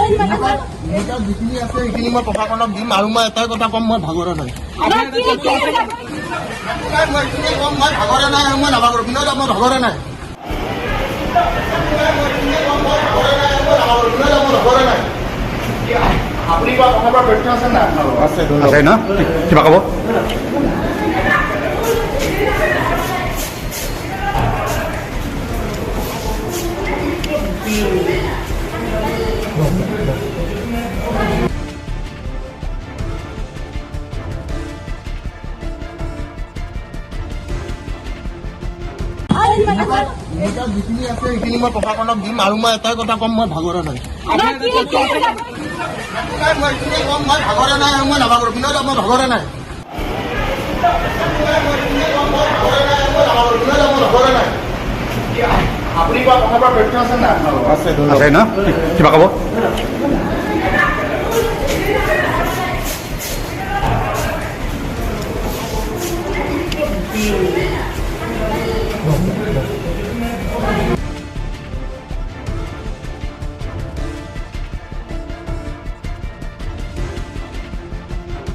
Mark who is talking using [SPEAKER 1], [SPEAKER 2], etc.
[SPEAKER 1] যিখিনি আছে সেইখিনি মই প্ৰশাসনক দিম আৰু মই এটাই কথা ক'ম, মই ভাগৰা নাই। মই ভাগৰা নাই, মই নাভাগৰো, বিনোদ মই ভাগৰা নাই। আপুনি কিবা কথা পৰা তথ্য আছে না? আছে ন, কিবা ক'ব? যিখিনি আছে সেইখিনি মই প্ৰশাসনক দিম আৰু মই এটাই কথা ক'ম, মই ভাগৰা নাই। মই ভাগৰা নাই, মই নাভাগৰো, বিনোদ মই ভাগৰা নাই। আপুনি কিবা কথা পৰা তথ্য আছে না? আছে ন, কিবা ক'ব?